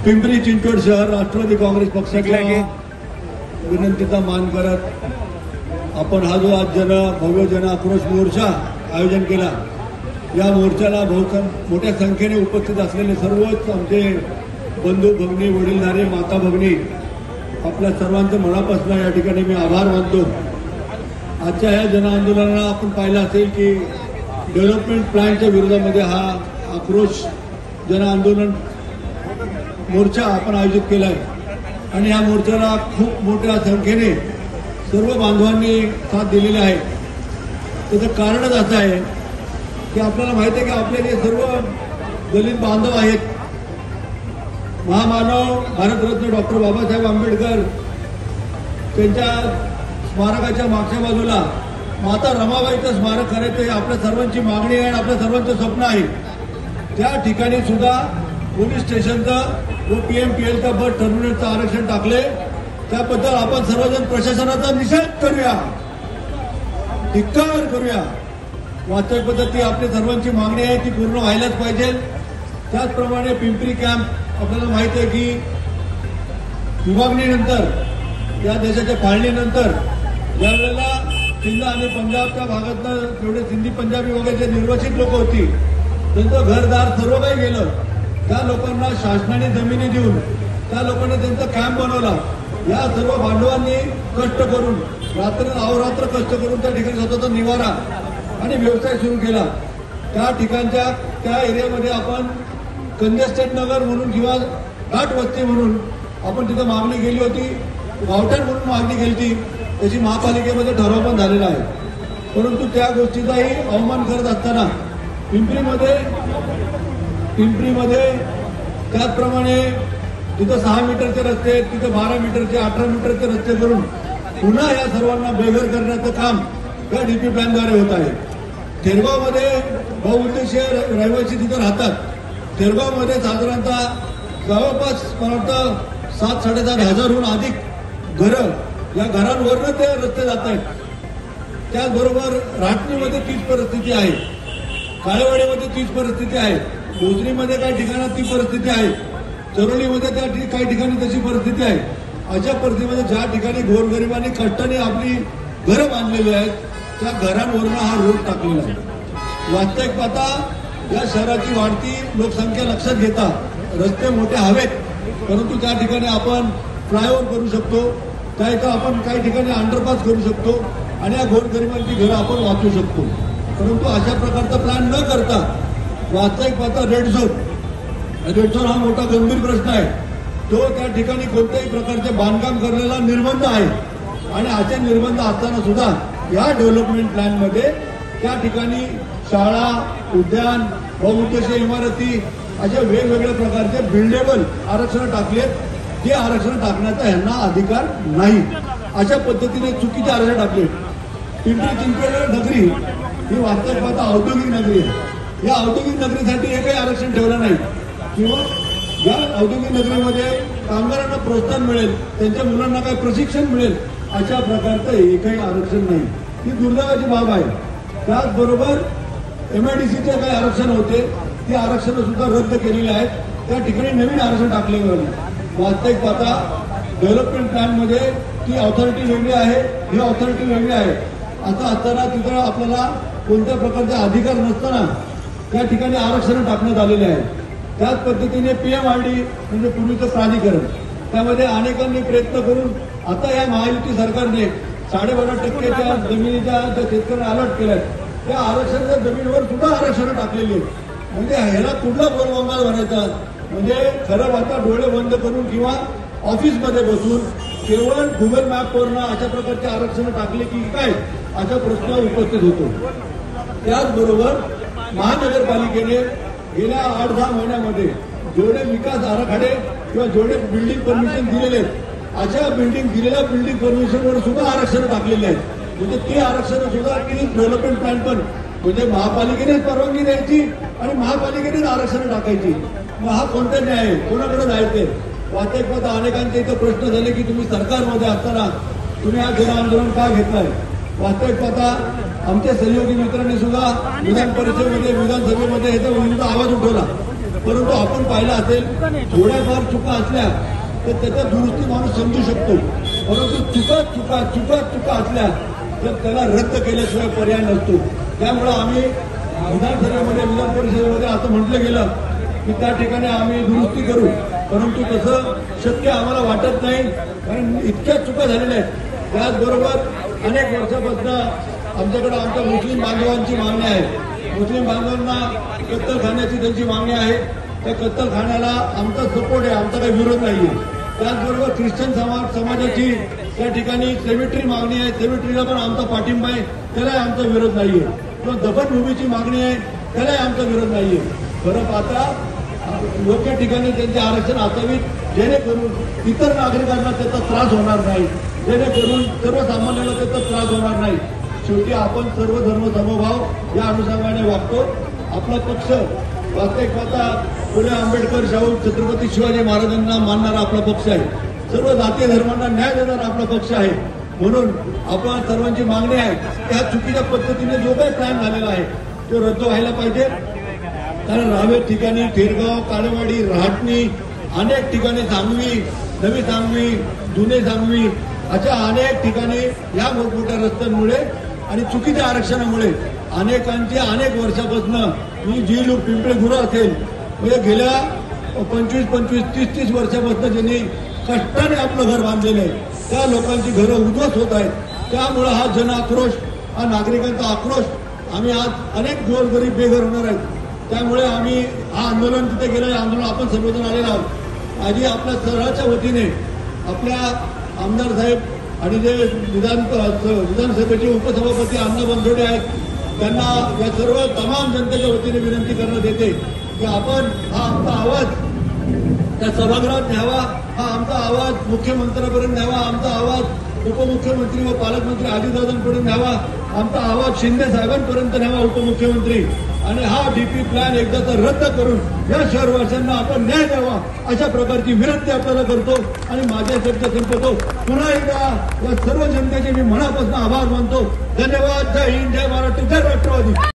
पिंपरी चिंचवड शहर राष्ट्रवादी काँग्रेस पक्षाच्या विनंतीचा मान करत आपण हा जो आज भव्य जन आक्रोश मोर्चा आयोजन केला, या मोर्चाला मोठ्या संख्येने उपस्थित असलेले सर्वच आमचे बंधू भगिनी, वडीलधारे, माता भगिनी, आपल्या सर्वांचं मनापासून या ठिकाणी मी आभार मानतो। आजच्या या जन आंदोलनाला आपण पाहिलं असेल की डेव्हलपमेंट प्लॅनच्या विरोधामध्ये हा आक्रोश जन आंदोलन मोर्चा आपण आयोजित केला आहे आणि या मोर्चाला खूप मोठ्या संख्येने सर्व बांधवांनी साथ दिलेली आहे। त्याचं कारणच असं आहे की आपल्याला माहिती आहे की आपले जे सर्व दलित बांधव आहेत, महामानव भारतरत्न डॉक्टर बाबासाहेब आंबेडकर त्यांच्या स्मारकाच्या मागच्या बाजूला माता रमाबाईचं स्मारक करायचं हे आपल्या सर्वांची मागणी आहे आणि आपल्या सर्वांचं स्वप्न आहे। त्या ठिकाणी सुद्धा पोलीस स्टेशनचं व PMPLचं बस टर्मिनलचं आरक्षण टाकले, त्याबद्दल आपण सर्वजण प्रशासनाचा निषेध करूया, धिक्कार करूया। वास्तविक पद्धती आपली सर्वांची मागणी आहे ती पूर्ण व्हायलाच पाहिजे। त्याचप्रमाणे पिंपरी कॅम्प आपल्याला माहिती आहे की विभागणीनंतर, या देशाच्या फाळणीनंतर ज्यावेळेला सिंध आणि पंजाबच्या भागातनं जेवढे सिंधी पंजाबी वगैरे जे निर्वासित लोक होती त्यांचं घरदार सर्व काही गेलं, त्या लोकांना शासनाने जमिनी देऊन त्या लोकांनी त्यांचा कॅम्प बनवला। या सर्व बांधवांनी कष्ट करून अहोरात्र कष्ट करून त्या ठिकाणी स्वतःचा निवारा आणि व्यवसाय सुरू केला। त्या ठिकाणच्या त्या एरियामध्ये आपण कंजेस्टेड नगर म्हणून किंवा घाट वस्ती म्हणून आपण तिथं मागणी केली होती, गावठाण म्हणून मागणी केली होती, त्याची महापालिकेमध्ये ठराव पण झालेला आहे। परंतु त्या गोष्टीचाही अवमान करत असताना पिंपरीमध्ये त्याचप्रमाणे तिथं 6 मीटरचे रस्ते, तिथं 12 मीटरचे, 18 मीटरचे रस्ते करून पुन्हा या सर्वांना बेघर करण्याचं काम या DP प्लॅनद्वारे होत आहे। थेरगावमध्ये बहुउद्देशीय रहिवासी तिथं राहतात। थेरगावमध्ये साधारणतः जवळपास मला वाटतं 7-7.5 हजारहून अधिक घरं, या घरांवरनं ते रस्ते जात आहेत। त्याचबरोबर राटणीमध्ये तीच परिस्थिती आहे, काळेवाडीमध्ये तीच परिस्थिती आहे, भोसरीमध्ये काही ठिकाणात ती परिस्थिती आहे, चरोलीमध्ये काही ठिकाणी तशी परिस्थिती आहे। अशा परिस्थितीमध्ये ज्या ठिकाणी गोरगरिबांनी कष्टाने आपली घरं बांधलेली आहेत त्या घरांवरनं हा रोड टाकलेला आहे। वास्तविक पाहता या शहराची वाढती लोकसंख्या लक्षात घेता रस्ते मोठे हवेत, परंतु त्या ठिकाणी आपण फ्लायओव्हर करू शकतो, त्या इथं आपण काही ठिकाणी अंडरपास करू शकतो आणि या गोरगरिबांची घरं आपण वाचवू शकतो। परंतु अशा प्रकारचा प्लॅन न करता वास्तविक पाहता रेड झोन हा मोठा गंभीर प्रश्न आहे। तो त्या ठिकाणी कोणत्याही प्रकारचे बांधकाम करण्याला निर्बंध आहे आणि असे निर्बंध असताना सुद्धा या डेव्हलपमेंट प्लॅनमध्ये त्या ठिकाणी शाळा, उद्यान, बहुउद्देशीय इमारती अशा वेगवेगळ्या प्रकारचे बिल्डेबल आरक्षण टाकलेत। ते आरक्षण टाकण्याचा यांना अधिकार नाही, अशा पद्धतीने चुकीचे आरक्षण टाकले। पिंपरी चिंचवड नगरी ही वास्तविक पाहता औद्योगिक नगरी आहे। या औद्योगिक नगरीसाठी एकही आरक्षण ठेवलं नाही किंवा या औद्योगिक नगरीमध्ये कामगारांना प्रोत्साहन मिळेल, त्यांच्या मुलांना काही प्रशिक्षण मिळेल, अशा प्रकारचं एकही आरक्षण नाही। ही दुर्दैवाची बाब आहे। त्याचबरोबर MIDCचे काही आरक्षण होते ती आरक्षण सुद्धा रद्द केलेली आहेत, त्या ठिकाणी नवीन आरक्षण टाकले गेले। वास्तविक पाहता डेव्हलपमेंट प्लॅनमध्ये ती ऑथॉरिटी वेगळी आहे, ही ऑथॉरिटी वेगळी आहे। असं असताना तिथं आपल्याला कोणत्या प्रकारचे अधिकार नसताना त्या ठिकाणी आरक्षण टाकण्यात आलेले आहे। त्याच पद्धतीने PMRD म्हणजे पूर्वीचं प्राधिकरण, त्यामध्ये अनेकांनी प्रयत्न करून आता या महायुती सरकारने 12.5% जमिनीच्या शेतकऱ्यांना अलॉट केल्या, त्या आरक्षणाच्या जमिनीवर सुद्धा आरक्षण टाकलेली आहेत। म्हणजे ह्याला कुठला बोलबंगाल भरायचा, म्हणजे खरं आता डोळे बंद करून किंवा ऑफिसमध्ये बसून केवळ गुगल मॅपवरनं अशा प्रकारचे आरक्षण टाकले की काय, असा प्रश्न उपस्थित होतो। त्याचबरोबर महानगरपालिकेने गेल्या 8-10 महिन्यामध्ये जेवढे विकास आराखडे किंवा जेवढे बिल्डिंग परमिशन दिलेले अशा दिलेल्या बिल्डिंग परमिशनवर सुद्धा आरक्षण टाकलेले आहेत। म्हणजे ते आरक्षण सुद्धा की डेव्हलपमेंट प्लॅन पण म्हणजे महापालिकेनेच परवानगी द्यायची आणि महापालिकेनेच आरक्षण टाकायची। मग हा कोणता न्याय आहे, कोणाकडे जायचे? वास्तविक पाहता अनेकांचे इथं प्रश्न झाले की तुम्ही सरकारमध्ये असताना तुम्ही हा जन आंदोलन का घेतलाय? वास्तविक पाहता आमच्या सहयोगी मित्रांनी सुद्धा विधान परिषदेमध्ये, विधानसभेमध्ये याचा विरुद्ध आवाज उठवला परंतु आपण पाहिलं असेल थोड्याफार चुका असल्या तर त्याच्या दुरुस्ती माणूस समजू शकतो, परंतु चुका असल्या तर त्याला रद्द केल्याशिवाय पर्याय नसतो. त्यामुळे आम्ही विधानसभेमध्ये विधान परिषदेमध्ये असं म्हटलं गेलं की त्या ठिकाणी आम्ही दुरुस्ती करू, परंतु तसं शक्य आम्हाला वाटत नाही, कारण इतक्या चुका झालेल्या आहेत. त्याचबरोबर अनेक वर्षापासून आमच्याकडे आमच्या मुस्लिम बांधवांची मागणी आहे. मुस्लिम बांधवांना कत्तलखान्याची त्यांची मागणी आहे. त्या कत्तलखान्याला आमचा सपोर्ट आहे, आमचा काही विरोध नाहीये. त्याचबरोबर ख्रिश्चन समाजाची त्या ठिकाणी सेमिटरी मागणी आहे, सेमिटरीला पण आमचा पाठिंबा आहे, त्यालाही आमचा विरोध नाहीये. किंवा दफनभूमीची मागणी आहे, त्यालाही आमचा विरोध नाहीये. परत आता योग्य ठिकाणी त्यांचे आरक्षण असावीत, जेणेकरून इतर नागरिकांना त्याचा त्रास होणार नाही, जेणेकरून सर्वसामान्यांना त्याचा त्रास होणार नाही. शेवटी आपण सर्व धर्म समभाव या अनुषंगाने वागतो. आपला पक्ष वास्तविक पाहता फुले आंबेडकर, शाहू छत्रपती शिवाजी महाराजांना मानणारा आपला पक्ष आहे. सर्व जातीय धर्मांना न्याय देणारा आपला पक्ष आहे. म्हणून आपण सर्वांची मागणी आहे त्या चुकीच्या पद्धतीने जो काही प्लॅन झालेला आहे तो रद्द व्हायला पाहिजे. कारण रावेर ठिकाणी, थेरगाव, काळेवाडी, रहाटणी, अनेक ठिकाणी, सांगवी, नवी सांगवी, जुने सांगवी, अशा अनेक ठिकाणी या मोठमोठ्या रस्त्यांमुळे आणि चुकीच्या आरक्षणामुळे अनेकांचे अनेक वर्षापासून मी जी लोक पिंपळे गुरु असेल म्हणजे गेल्या 25, 30 वर्षापासून ज्यांनी कष्टाने आपलं घर बांधलेलं आहे त्या लोकांची घरं उद्ध्वस्त होत आहेत. त्यामुळे हा जन आक्रोश, हा नागरिकांचा आक्रोश, आम्ही आज अनेक गोरगरीब बेघर होणार आहेत. त्यामुळे आम्ही हा आंदोलन तिथे गेलं, आंदोलन आपण सर्वजण आलेलो आहोत. आधी आपल्या शहराच्या वतीने आपल्या आमदार साहेब आणि जे विधानसभेचे उपसभापती अण्णा बनसोडे आहेत त्यांना या सर्व तमाम जनतेच्या वतीने विनंती करण्यात येते की आपण हा आमचा आवाज त्या सभागृहात न्यावा, हा आमचा आवाज मुख्यमंत्र्यांपर्यंत न्यावा, आमचा आवाज उपमुख्यमंत्री व पालकमंत्री अजितदादांपर्यंत न्यावा, आमचा आवाज शिंदे साहेबांपर्यंत न्यावा उपमुख्यमंत्री, आणि हा डीपी प्लॅन एकदाचा रद्द करून या शहरवासियांना आपण न्याय द्यावा अशा प्रकारची विनंती आपल्याला करतो. आणि माझ्या शब्द संपवतो. पुन्हा एकदा या सर्व जनतेचे मी मनापासून आभार मानतो. धन्यवाद. जय हिंद, जय महाराष्ट्र, जय राष्ट्रवादी.